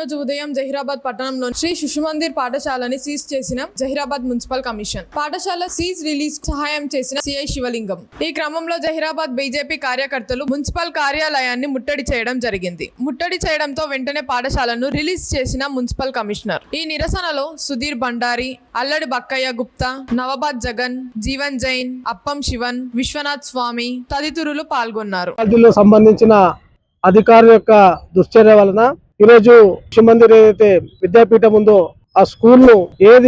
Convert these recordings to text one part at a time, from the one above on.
రోజు ఉదయం జహీరాబాద్ పట్టణంలోని శ్రీ శిశుమందిర్ పాఠశాలని సీజ్ చేసిన జహీరాబాద్ మున్సిపల్ కమిషన్. పాఠశాల సీజ్ రిలీజ్ సహాయం చేసిన సిఐ శివలింగం. ఈ క్రమంలో జహీరాబాద్ బీజేపీ కార్యకర్తలు మున్సిపల్ కార్యాలయాన్ని ముట్టడి చేయడం జరిగింది. ముట్టడి చేయడంతో వెంటనే పాఠశాలను రిలీజ్ చేసిన మున్సిపల్ కమిషనర్. ఈ నిరసనలో సుధీర్ భండారి, అల్లడి బక్కయ్య గుప్తా, నవాబాద్ జగన్, జీవన్ జైన్, అప్పం శివన్, విశ్వనాథ్ స్వామి తదితరులు పాల్గొన్నారు. సంబంధించిన అధికారుల యొక్క దుశ్చర్య వలన ఈరోజు శిశుమందిర్ ఏదైతే విద్యాపీఠం ఉందో ఆ స్కూల్ ను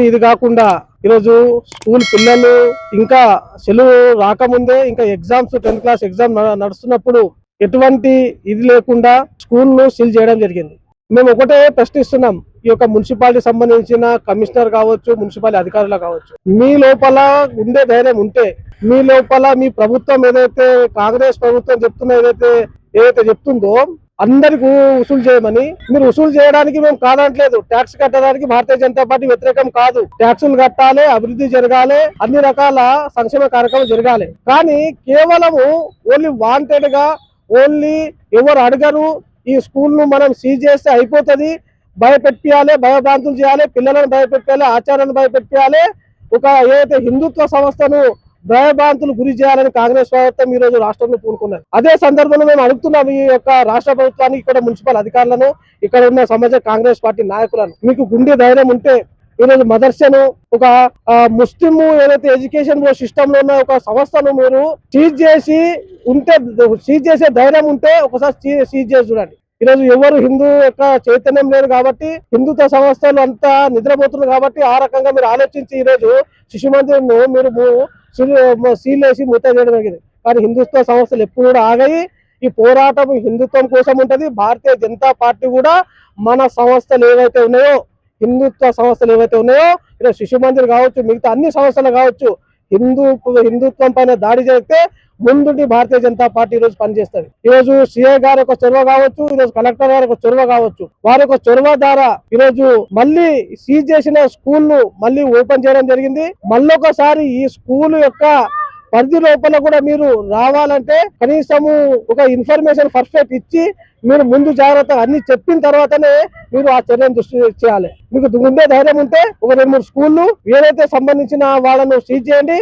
ఇది కాకుండా ఈరోజు స్కూల్ పిల్లలు ఇంకా సెలవు రాకముందే ఇంకా ఎగ్జామ్స్ 10th క్లాస్ ఎగ్జామ్ నడుస్తున్నప్పుడు ఎటువంటి ఇది లేకుండా స్కూల్ ను సీల్ చేయడం జరిగింది. మేము ఒకటే ప్రశ్నిస్తున్నాం, ఈ యొక్క మున్సిపాలిటీ సంబంధించిన కమిషనర్ కావచ్చు, మున్సిపాలిటీ అధికారులు కావచ్చు, మీ లోపల ఉండే ధైర్యం ఉంటే, మీ లోపల మీ ప్రభుత్వం ఏదైతే కాంగ్రెస్ ప్రభుత్వం ఏదైతే చెప్తుందో అందరికి వసూలు చేయమని, మీరు వసూలు చేయడానికి మేము కాదనట్లేదు. ట్యాక్స్ కట్టడానికి భారతీయ జనతా పార్టీ వ్యతిరేకం కాదు. ట్యాక్సులు కట్టాలి, అభివృద్ధి జరగాలి, అన్ని రకాల సంక్షేమ కార్యక్రమాలు జరగాలి. కానీ కేవలము ఓన్లీ వాంటెడ్ గా, ఓన్లీ ఎవరు అడగరు, ఈ స్కూల్ ను మనం సీజ్ చేస్తే అయిపోతుంది, భయపెట్టియాలి, భయభ్రాంతులు చేయాలి, పిల్లలను భయపెట్టాలి, ఆచారాలను భయపెట్టాలి, ఒక ఏదైతే హిందుత్వ సంస్థను భయభ్రాంతులు గురి చేయాలని కాంగ్రెస్ ప్రభుత్వం ఈ రోజు రాష్ట్రంలో పూనుకున్నది. అదే సందర్భంలో మేము అడుగుతున్నాం ఈ యొక్క రాష్ట్ర ప్రభుత్వానికి, ఇక్కడ మున్సిపల్ అధికారులను, ఇక్కడ ఉన్న సమాజ కాంగ్రెస్ పార్టీ నాయకులను, మీకు గుండె ధైర్యం ఉంటే ఈరోజు మదర్సను, ఒక ముస్లిం ఏదైతే ఎడ్యుకేషన్ సిస్టమ్ లో ఉన్న ఒక సంస్థను మీరు సీజ్ చేసే ధైర్యం ఉంటే ఒకసారి సీజ్ చేసి చూడండి. ఈరోజు ఎవరు హిందూ యొక్క చైతన్యం లేదు కాబట్టి, హిందుత్వ సంస్థలు అంతా నిద్రపోతున్నారు కాబట్టి ఆ రకంగా మీరు ఆలోచించి ఈరోజు శిశుమందిర్ ను మీరు సీల్ వేసి మూత చేయడం జరిగింది. కానీ హిందుత్వ సంస్థలు ఎప్పుడు కూడా ఆగాయి. ఈ పోరాటం హిందుత్వం కోసం ఉంటది. భారతీయ జనతా పార్టీ కూడా మన సంస్థలు ఏవైతే ఉన్నాయో, హిందుత్వ సంస్థలు ఏవైతే ఉన్నాయో, ఈరోజు శిశుమందిర్ కావచ్చు, మిగతా అన్ని సంస్థలు కావచ్చు, హిందుత్వం పైన దాడి జరిగితే ముందుండి భారతీయ జనతా పార్టీ ఈరోజు పనిచేస్తుంది. ఈరోజు సిఐ గారి యొక్క చొరవ కావచ్చు, ఈరోజు కలెక్టర్ గారి యొక్క చొరవ కావచ్చు, వారి యొక్క చొరవ ద్వారా ఈరోజు మళ్ళీ సీజ్ చేసిన స్కూల్ ను మళ్ళీ ఓపెన్ చేయడం జరిగింది. మళ్ళొకసారి ఈ స్కూల్ యొక్క పరిధి లోపల కూడా మీరు రావాలంటే కనీసము ఒక ఇన్ఫర్మేషన్ పర్ఫెక్ట్ ఇచ్చి మీరు ముందు జాగ్రత్త అన్ని చెప్పిన తర్వాతనే మీరు ఆ చర్యను దృష్టి చేయాలి. మీకు గుండె ధైర్యం ఉంటే ఒక 2-3 స్కూళ్ళు ఏదైతే సంబంధించిన వాళ్ళను సీజ్ చేయండి.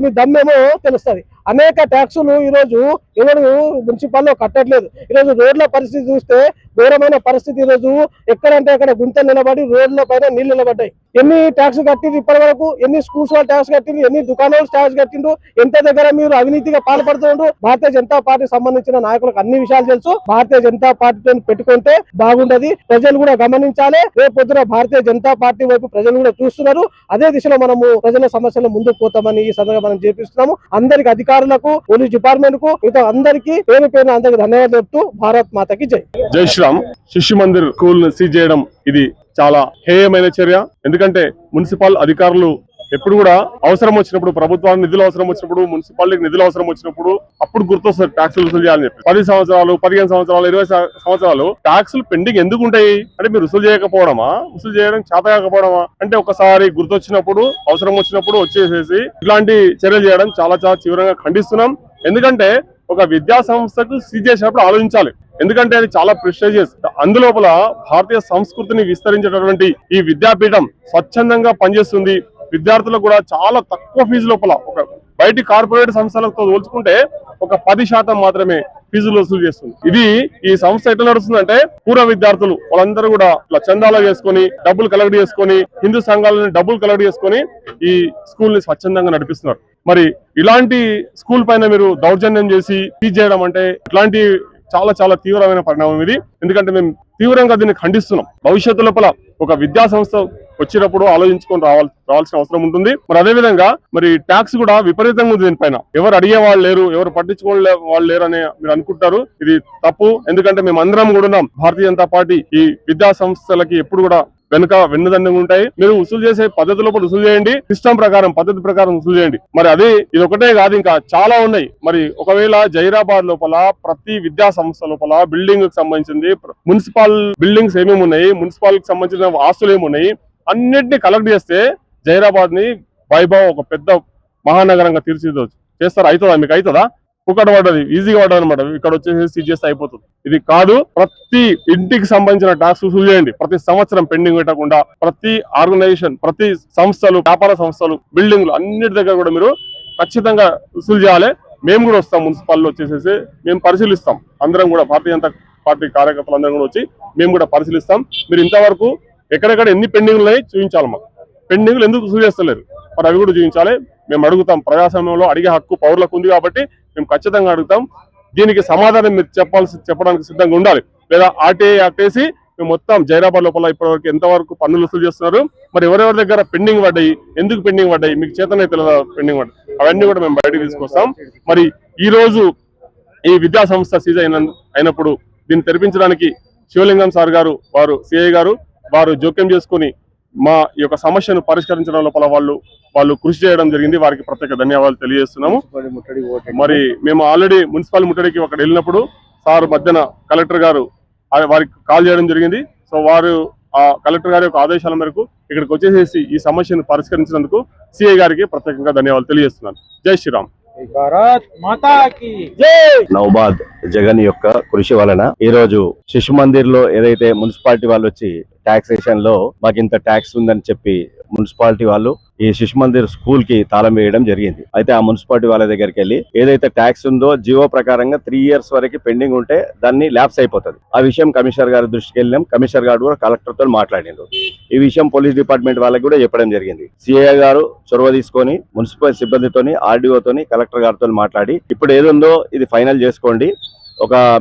మీ దమ్మేమో తెలుస్తుంది. అనేక ట్యాక్సులు ఈరోజు ఎవరు మున్సిపల్లో కట్టట్లేదు. ఈరోజు రోడ్ల పరిస్థితి చూస్తే ఘోరమైన పరిస్థితి. ఈరోజు ఎక్కడంటే అక్కడ గుంతలు నిలబడి రోడ్ల పైన నీళ్లు నిలబడ్డాయి. ఎన్ని ట్యాక్స్ కట్టిండ్రు ఇప్పటి వరకు, ఎన్ని స్కూల్స్ వాళ్ళు ట్యాక్స్ కట్టిండ్రు, ఎన్ని దుకాణాలు ట్యాక్స్ కట్టిండ్రు, ఎంత దగ్గర మీరు అవినీతిగా పాల్పడుతుండ్రు. భారతీయ జనతా పార్టీ సంబంధించిన నాయకులకు అన్ని విషయాలు తెలుసు. భారతీయ జనతా పార్టీతో పెట్టుకుంటే బాగుంటది. ప్రజలు కూడా గమనించాలి. రేపు పొద్దున భారతీయ జనతా పార్టీ వైపు ప్రజలు కూడా చూస్తున్నారు. అదే దిశలో మనము ప్రజల సమస్యలు ముందుకు పోతామని ఈ సందర్భంగా మనం చేపిస్తున్నాము. అందరికి అధికారులకు, పోలీస్ డిపార్ట్మెంట్ కు, మిగతా అందరికి పేరు అందరికి ధన్యవాదాలు చెప్తూ భారత్ మాతకి జై. జై శ్రీరామ్. శిశుమందిర్ స్కూల్ ను సీజ్ చేయడం ఇది చాలా హేయమైన చర్య. ఎందుకంటే మున్సిపల్ అధికారులు ఎప్పుడు కూడా అవసరం వచ్చినప్పుడు, ప్రభుత్వానికి నిధులు అవసరం వచ్చినప్పుడు, మున్సిపాలిటీకి నిధులు అవసరం వచ్చినప్పుడు అప్పుడు గుర్తొస్తారు ట్యాక్సులు వసూలు చేయాలని చెప్పి. 10 సంవత్సరాలు, 15 సంవత్సరాలు, 20 సంవత్సరాలు ట్యాక్సులు పెండింగ్ ఎందుకు ఉంటాయి అంటే మీరు వసూలు చేయకపోవడమా, వసూలు చేయడం చేత కాకపోవడమా అంటే ఒకసారి గుర్తొచ్చినప్పుడు, అవసరం వచ్చినప్పుడు వచ్చేసేసి ఇట్లాంటి చర్యలు చేయడం చాలా తీవ్రంగా ఖండిస్తున్నాం. ఎందుకంటే ఒక విద్యా సంస్థకు సీజ్ చేసినప్పుడు ఆలోచించాలి. ఎందుకంటే అది చాలా ప్రెస్టీజియస్. అందులోపల భారతీయ సంస్కృతిని విస్తరించేటటువంటి ఈ విద్యాపీఠం స్వచ్ఛందంగా పనిచేస్తుంది. విద్యార్థులకు కూడా చాలా తక్కువ ఫీజు లోపల, ఒక బయటి కార్పొరేట్ సంస్థలతో పోల్చుకుంటే ఒక 10% మాత్రమే ఫీజులు వసూలు చేస్తుంది. ఇది ఈ సంస్థ ఎట్లా నడుస్తుందంటే పూర్వ విద్యార్థులు వాళ్ళందరూ కూడా ఇట్లా చందాలు చేసుకొని, డబ్బులు కలెక్ట్ చేసుకొని, హిందూ సంఘాలను డబ్బులు కలెక్ట్ చేసుకొని ఈ స్కూల్ ని స్వచ్ఛందంగా నడిపిస్తున్నారు. మరి ఇలాంటి స్కూల్ పైన మీరు దౌర్జన్యం చేసి సీజ్ చేయడం అంటే ఇట్లాంటి చాలా తీవ్రమైన పరిణామం ఇది. ఎందుకంటే మేము తీవ్రంగా దీన్ని ఖండిస్తున్నాం. భవిష్యత్తు లోపల ఒక విద్యా సంస్థ వచ్చినప్పుడు ఆలోచించుకొని రావాల్సిన అవసరం ఉంటుంది. మరి అదే విధంగా మరి ట్యాక్స్ కూడా విపరీతంగా ఉంది. దీనిపైన ఎవరు అడిగే వాళ్ళు లేరు, ఎవరు పట్టించుకోలే వాళ్ళు లేరు అని మీరు అనుకుంటారు. ఇది తప్పు. ఎందుకంటే మేము అందరం కూడా ఉన్నాం. భారతీయ జనతా పార్టీ ఈ విద్యా సంస్థలకి ఎప్పుడు కూడా వెన్నుదండంగా ఉంటాయి. మీరు వసూలు చేసే పద్ధతి లోపల వసూలు చేయండి, సిస్టమ్ ప్రకారం, పద్ధతి ప్రకారం వసూలు చేయండి. మరి అది ఇది ఒకటే కాదు, ఇంకా చాలా ఉన్నాయి. మరి ఒకవేళ జహీరాబాద్ లోపల ప్రతి విద్యా సంస్థ లోపల బిల్డింగ్ కి సంబంధించింది, మున్సిపల్ బిల్డింగ్స్ ఏమేమి ఉన్నాయి, మున్సిపల్ కి సంబంధించిన ఆస్తులు ఏమున్నాయి, అన్నిటినీ కలెక్ట్ చేస్తే జహీరాబాద్ ని వైభవ్ ఒక పెద్ద మహానగరంగా తీర్చిదిద్దవచ్చు. చేస్తారా? అవుతుందా? మీకు అవుతుందా? ఒకటి పడ్డది, ఈజీగా పడ్డది అనమాట. ఇక్కడ వచ్చేసి సీజ్ చేస్తే అయిపోతుంది. ఇది కాదు, ప్రతి ఇంటికి సంబంధించిన ట్యాక్స్ వసూలు చేయండి. ప్రతి సంవత్సరం పెండింగ్ పెట్టకుండా ప్రతి ఆర్గనైజేషన్, ప్రతి సంస్థలు, వ్యాపార సంస్థలు, బిల్డింగ్లు అన్నిటి దగ్గర కూడా మీరు ఖచ్చితంగా వసూలు చేయాలి. మేము కూడా వస్తాం, మున్సిపాల్లో వచ్చేసేసి మేము పరిశీలిస్తాం. అందరం కూడా భారతీయ జనతా పార్టీ కార్యకర్తలు అందరం కూడా వచ్చి మేము కూడా పరిశీలిస్తాం. మీరు ఇంతవరకు ఎక్కడెక్కడ ఎన్ని పెండింగ్లు ఉన్నాయి చూపించాలి. మాకు పెండింగ్లు ఎందుకు వసూలు చేస్తలేరు మరి అవి కూడా చూపించాలి. మేము అడుగుతాం. ప్రజాస్వామ్యంలో అడిగే హక్కు పౌరులకు ఉంది కాబట్టి మేము ఖచ్చితంగా అడుగుతాం. దీనికి సమాధానం మీరు చెప్పడానికి సిద్ధంగా ఉండాలి. లేదా ఆర్టీఐ యాక్ట్ వేసి మేము మొత్తం జైరాబాద్ లోపల ఇప్పటివరకు ఎంతవరకు పన్నులు వసూలు చేస్తున్నారు, మరి ఎవరెవరి దగ్గర పెండింగ్ పడ్డాయి, ఎందుకు పెండింగ్ పడ్డాయి, మీకు చేతనైతే పెండింగ్ పడ్డాయి, అవన్నీ కూడా మేము బయటకు తీసుకొస్తాం. మరి ఈ రోజు ఈ విద్యా సంస్థ సీజ్ అయినప్పుడు దీన్ని తెరిపించడానికి శివలింగం సార్ గారు, వారు సిఐ గారు, వారు జోక్యం చేసుకుని మా ఈ యొక్క సమస్యను పరిష్కరించడం లోపల వాళ్ళు కృషి చేయడం జరిగింది. వారికి ప్రత్యేక ధన్యవాదాలు తెలియజేస్తున్నాము. మరి మేము ఆల్రెడీ మున్సిపల్ ముట్టడికి అక్కడ వెళ్ళినప్పుడు సార్ మధ్యన కలెక్టర్ గారు వారికి కాల్ చేయడం జరిగింది. సో వారు ఆ కలెక్టర్ గారి యొక్క ఆదేశాల మేరకు ఇక్కడికి వచ్చేసేసి ఈ సమస్యను పరిష్కరించినందుకు సిఐ గారికి ప్రత్యేకంగా ధన్యవాదాలు తెలియజేస్తున్నాను. జై శ్రీరామ్. నౌబాద్ జగన్ యొక్క కృషి వలన ఈ రోజు శిశు మందిర్ లో ఏదైతే మున్సిపాలిటీ వాళ్ళు వచ్చి టాక్సేషన్ లో మాకు ఇంత ట్యాక్స్ ఉందని చెప్పి మున్సిపాలిటీ వాళ్ళు ఈ శిశు మందిర్ స్కూల్ కి తాళం వేయడం జరిగింది. అయితే ఆ మున్సిపాలిటీ వాళ్ళ దగ్గరికి వెళ్ళి ఏదైతే ట్యాక్స్ ఉందో జియో ప్రకారంగా 3 years వరకు పెండింగ్ ఉంటే దాన్ని ల్యాప్స్ అయిపోతుంది. ఆ విషయం కమిషనర్ గారి దృష్టికి వెళ్ళాం. కమిషనర్ గారు కూడా కలెక్టర్ తో మాట్లాడారు. ఈ విషయం పోలీస్ డిపార్ట్మెంట్ వాళ్ళకి కూడా చెప్పడం జరిగింది. సిఐ గారు చొరవ తీసుకొని మున్సిపల్ సిబ్బందితోని, ఆర్డీఓతోని, కలెక్టర్ గారితో మాట్లాడి ఇప్పుడు ఏదుందో ఇది ఫైనల్ చేసుకోండి.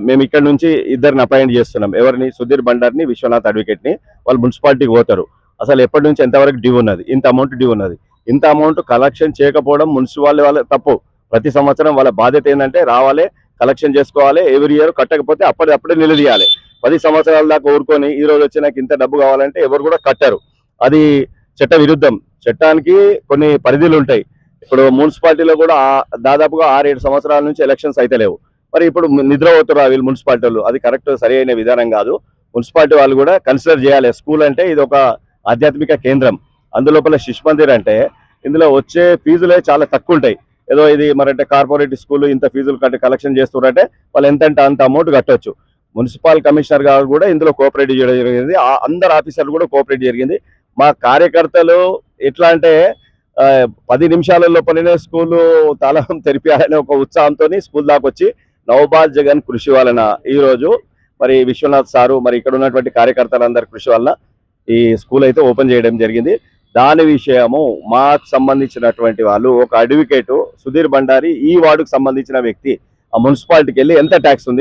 మేము ఇక్కడ నుంచి 2 అపాయింట్ చేస్తున్నాం. ఎవరిని? సుధీర్ బండార్ని, విశ్వనాథ్ అడ్వకేట్ ని. వాళ్ళు మున్సిపాలిటీకి పోతారు. అసలు ఎప్పటి నుంచి ఎంతవరకు డ్యూ ఉన్నది, ఇంత అమౌంట్ డ్యూ ఉన్నది, ఇంత అమౌంట్ కలెక్షన్ చేయకపోవడం మున్సిపాలిటీ వాళ్ళ తప్పు. ప్రతి సంవత్సరం వాళ్ళ బాధ్యత ఏంటంటే రావాలి, కలెక్షన్ చేసుకోవాలి. ఎవ్రీ ఇయర్ కట్టకపోతే అప్పుడే నిలదీయాలి. 10 సంవత్సరాల దాకా ఊరుకొని ఈ రోజు వచ్చి నాకు ఇంత డబ్బు కావాలంటే ఎవరు కూడా కట్టారు. అది చట్ట విరుద్ధం. చట్టానికి కొన్ని పరిధులు ఉంటాయి. ఇప్పుడు మున్సిపాలిటీలో కూడా దాదాపుగా 6-7 సంవత్సరాల నుంచి ఎలక్షన్స్ అయితే లేవు. మరి ఇప్పుడు నిద్రపోతున్నారు వీళ్ళు మున్సిపాలిటీ వాళ్ళు. అది కరెక్ట్, సరి అయిన విధానం కాదు. మున్సిపాలిటీ వాళ్ళు కూడా కన్సిడర్ చేయాలి. స్కూల్ అంటే ఇది ఒక ఆధ్యాత్మిక కేంద్రం. అందులోపల శిశు మందిర్ అంటే ఇందులో వచ్చే ఫీజులే చాలా తక్కువ ఉంటాయి. ఏదో ఇది మరంటే కార్పొరేట్ స్కూల్ ఇంత ఫీజులు కలెక్షన్ చేస్తున్నారంటే వాళ్ళు ఎంతంటే అంత అమౌంట్ కట్టవచ్చు. మున్సిపల్ కమిషనర్ గారు కూడా ఇందులో కోఆపరేట్ చేయడం జరిగింది. అందరు ఆఫీసర్లు కూడా కోఆపరేట్ జరిగింది. మా కార్యకర్తలు ఎట్లా అంటే 10 నిమిషాల లోపలనే స్కూలు తాళం తెరిపేయాలనే ఒక ఉత్సాహంతో స్కూల్ దాకా వచ్చి నౌబాద్ జగన్ కృషి వలన ఈ రోజు మరి విశ్వనాథ్ సారు, మరి ఇక్కడ ఉన్నటువంటి కార్యకర్తలందరి కృషి వలన ఈ స్కూల్ అయితే ఓపెన్ చేయడం జరిగింది. దాని విషయము మాకు సంబంధించినటువంటి వాళ్ళు ఒక అడ్వకేట్ సుధీర్ బండారి, ఈ వార్డుకు సంబంధించిన వ్యక్తి ఆ మున్సిపాలిటీకి వెళ్ళి ఎంత ట్యాక్స్ ఉంది,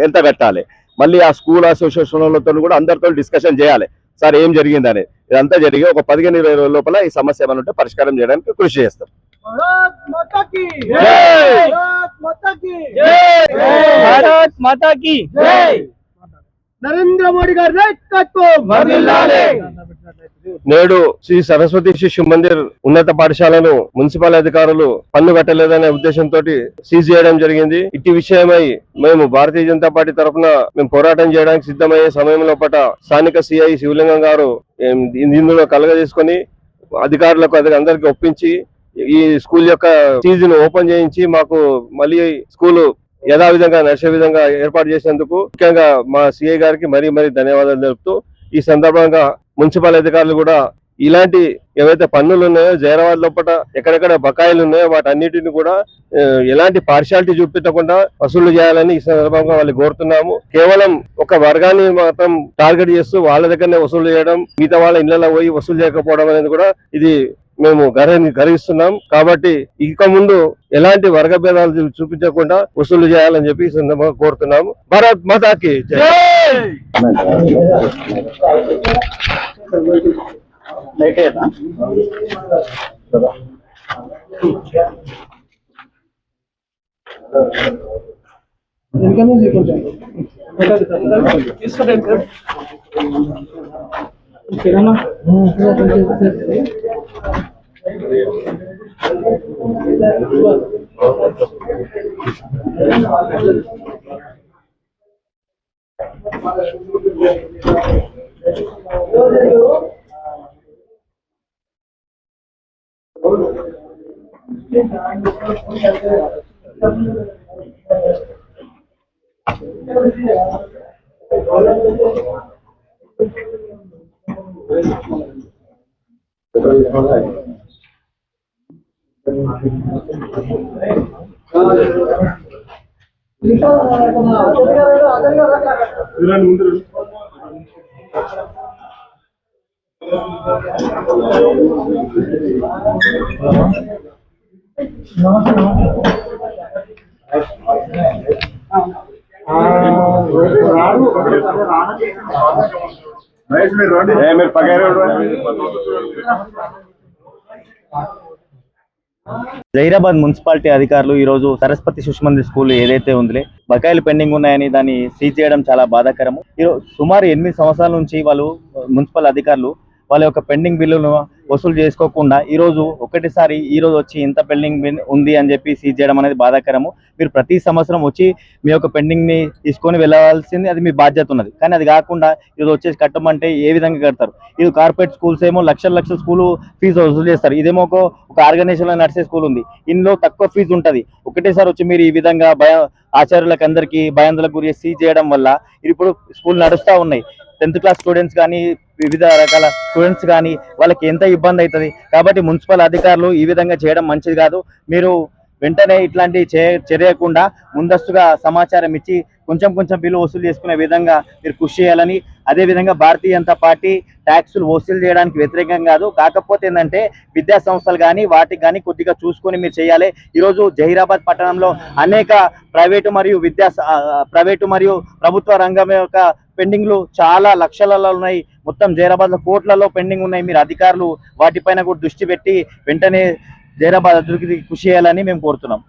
ఎంత కట్టాలి, మళ్ళీ ఆ స్కూల్ అసోసియేషన్లతో కూడా అందరితో డిస్కషన్ చేయాలి. సార్ ఏం జరిగింది అనేది. ఇదంతా జరిగి ఒక 15-20 రోజుల లోపల ఈ సమస్య ఏమైనా ఉంటే పరిష్కారం చేయడానికి కృషి చేస్తాం. నరేంద్ర మోడీ గారి నాయకత్వం వర్ధిల్లాలి. నేడు శ్రీ సరస్వతి శిశు మందిర్ ఉన్నత పాఠశాలను మున్సిపల్ అధికారులు పన్ను కట్టలేదనే ఉద్దేశంతో సీజ్ చేయడం జరిగింది. ఇట్టి విషయమై మేము భారతీయ జనతా పార్టీ తరఫున మేము పోరాటం చేయడానికి సిద్ధమయ్యే సమయంలో స్థానిక సిఐ శివలింగం గారు ఇందులో కలగజేసుకొని అధికారులకు అందరికి ఒప్పించి ఈ స్కూల్ యొక్క సీజన్ ఓపెన్ చేయించి మాకు మళ్ళీ స్కూల్ యథావిధంగా నడిచే విధంగా ఏర్పాటు చేసినందుకు ముఖ్యంగా మా సిఐ గారికి మరీ ధన్యవాదాలు తెలుపుతూ ఈ సందర్భంగా మున్సిపల్ అధికారులు కూడా ఇలాంటి ఏవైతే పన్నులు ఉన్నాయో జైరాబాద్ లోపల ఎక్కడెక్కడ బకాయిలు ఉన్నాయో వాటన్నిటిని కూడా ఎలాంటి పార్షియాలిటీ చూపించకుండా వసూలు చేయాలని ఈ సందర్భంగా వాళ్ళు కోరుతున్నాము. కేవలం ఒక వర్గాన్ని మాత్రం టార్గెట్ చేస్తూ వాళ్ళ దగ్గరనే వసూలు చేయడం, మిగతా వాళ్ళ ఇళ్లలో పోయి వసూలు చేయకపోవడం అనేది కూడా ఇది మేము గర్విస్తున్నాం. కాబట్టి ఇక ముందు ఎలాంటి వర్గ భేదాలు చూపించకుండా వసూలు చేయాలని చెప్పి ఈ సందర్భంగా కోరుతున్నాము. భారత్ మాతాకి జై. జహీరాబాద్ మున్సిపాలిటీ అధికారులు ఈ రోజు సరస్వతి శిశు మందిర్ స్కూల్ ఏదైతే ఉందిలే బకాయిలు పెండింగ్ ఉన్నాయని దాన్ని సీజ్ చేయడం చాలా బాధాకరము. సుమారు 8 సంవత్సరాల నుంచి వాళ్ళు మున్సిపల్ అధికారులు వాళ్ళ యొక్క పెండింగ్ బిల్లును వసూలు చేసుకోకుండా ఈ రోజు వచ్చి ఇంత పెండింగ్ ఉంది అని చెప్పి సీజ్ చేయడం అనేది బాధాకరము. మీరు ప్రతి సంవత్సరం వచ్చి మీ యొక్క పెండింగ్ ని తీసుకొని వెళ్ళవలసింది, అది మీ బాధ్యత ఉన్నది. కానీ అది కాకుండా ఈరోజు వచ్చేసి కట్టమంటే ఏ విధంగా కడతారు? ఇది కార్పొరేట్ స్కూల్స్ ఏమో లక్షల స్కూల్ ఫీజు వసూలు చేస్తారు. ఇదేమో ఒక ఆర్గనైజేషన్ లో నడిచే స్కూల్ ఉంది, ఇందులో తక్కువ ఫీజు ఉంటది. ఒకటేసారి వచ్చి మీరు ఈ విధంగా ఆచార్యులకు అందరికీ భయాందోళనకు గురి సీజ్ చేయడం వల్ల ఇప్పుడు స్కూల్ నడుస్తూ ఉన్నాయి. 10th క్లాస్ స్టూడెంట్స్ కానీ వివిధ రకాల స్టూడెంట్స్ కానీ వాళ్ళకి ఎంత ఇబ్బంది అవుతుంది. కాబట్టి మున్సిపల్ అధికారులు ఈ విధంగా చేయడం మంచిది కాదు. మీరు వెంటనే ఇట్లాంటి చేయకుండా ముందస్తుగా సమాచారం ఇచ్చి కొంచెం బిల్లు వసూలు చేసుకునే విధంగా మీరు కృషి చేయాలని, అదేవిధంగా భారతీయ జనతా పార్టీ ట్యాక్సులు వసూలు చేయడానికి వ్యతిరేకం కాదు. కాకపోతే ఏంటంటే విద్యా సంస్థలు కానీ వాటికి కానీ కొద్దిగా చూసుకొని మీరు చేయాలి. ఈరోజు జహీరాబాద్ పట్టణంలో అనేక ప్రైవేటు మరియు ప్రభుత్వ రంగం యొక్క పెండింగ్లు చాలా లక్షలలో ఉన్నాయి. మొత్తం జహీరాబాద్ లో కోట్లలో పెండింగ్ ఉన్నాయి. మీరు అధికారులు వాటిపైన కూడా దృష్టి పెట్టి వెంటనే జహీరాబాద్ అభివృద్ధికి కృషి చేయాలని మేము కోరుతున్నాం.